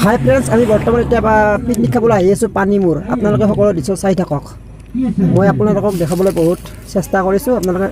High friends, আমি বৰ্তমান এতিয়া পিকনিক খাবলৈ আহি আছোঁ পানীমূৰ। আপোনালোকে সকলো দৃশ্য চাই থাকক। মই আপোনালোকক দেখাবলৈ বহুত চেষ্টা কৰিছোঁ, আপোনালোকে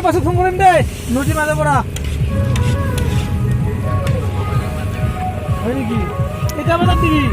পাছত ফোন কৰিম দেই, নদীৰ মাজৰ পৰা হয় নেকি? কেইটা বজাত দিবি?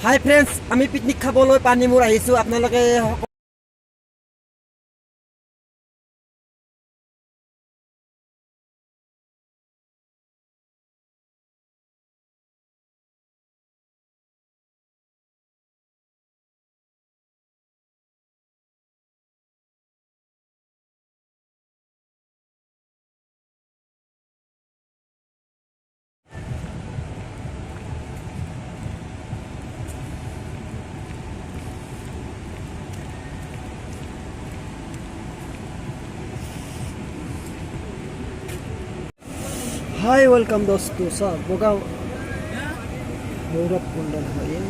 হাই ফ্ৰেণ্ডছ, আমি পিকনিক খাবলৈ পানীমূৰ আহিছোঁ। আপোনালোকে हाय वेलकम दोस्तों, सब बोगा गौरव कुंडल है ये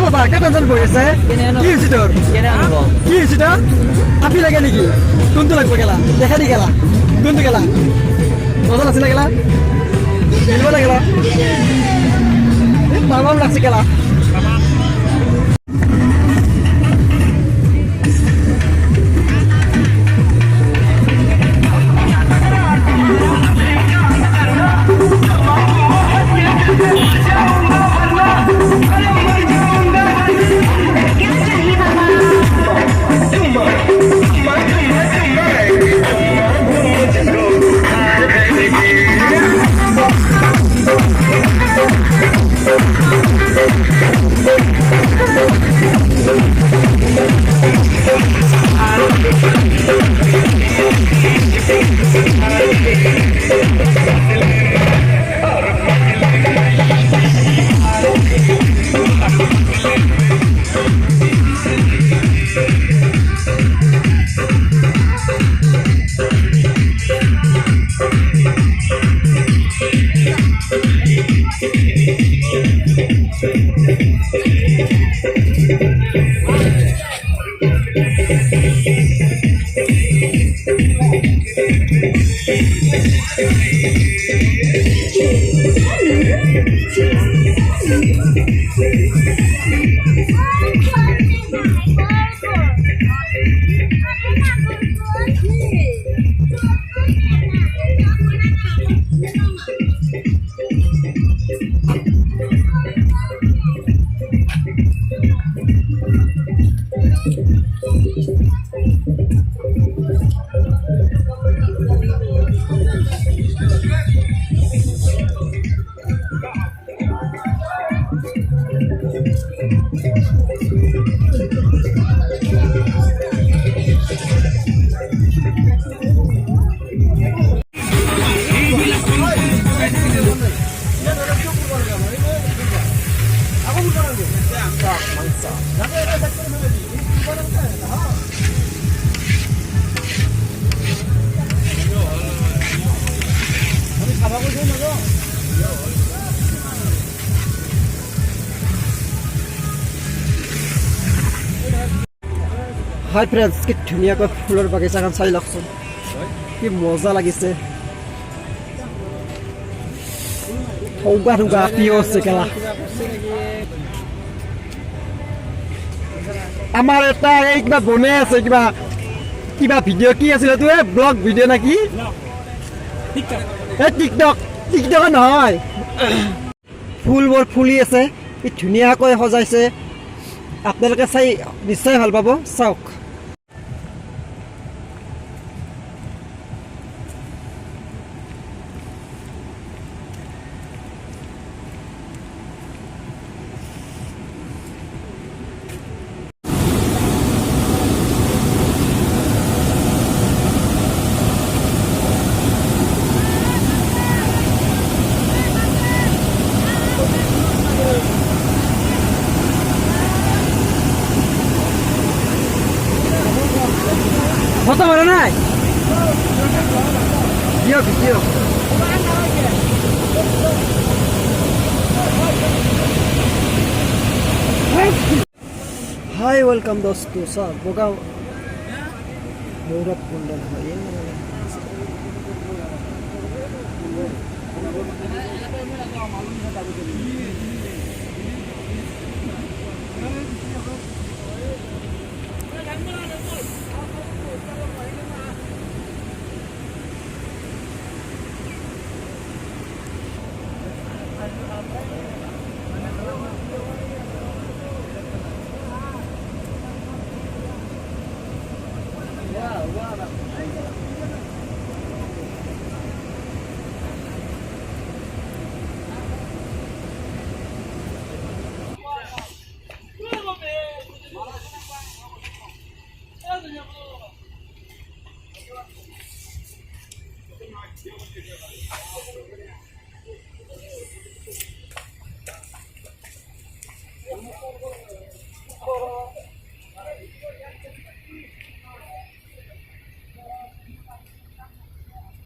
বাবা কে টেনশন কৰি আছে কি হৈছে তোৰ কি হৈছে তোৰ আপি লাগে নেকি কোনটো লাগব গেলা দেখা দি গেলা কোনটো গেলা মজা আছে না গেলা মিলব না গেলা তামাম লাগছে গেলা হাই ফ্ৰেণ্ডছ কি ধুনীয়াকৈ ফুলৰ বাগিচাখন চাই লওকচোন কি মজা লাগিছে ঠৌগা ঠৌগা পিয় আছে কেলা আমাৰ এটা এই কিবা বনাই আছে কিবা কিবা ভিডিঅ' কি আছিল এইটো ব্লগ ভিডিঅ' নাকি টিকটক নহয় ফুলবোৰ ফুলি আছে কি ধুনীয়াকৈ সজাইছে আপোনালোকে চাই নিশ্চয় ভাল পাব চাওক ফটো মারা নাই ভিডিও हाय वेलकम दोस्तों सर बोगा गौरव कुंडल है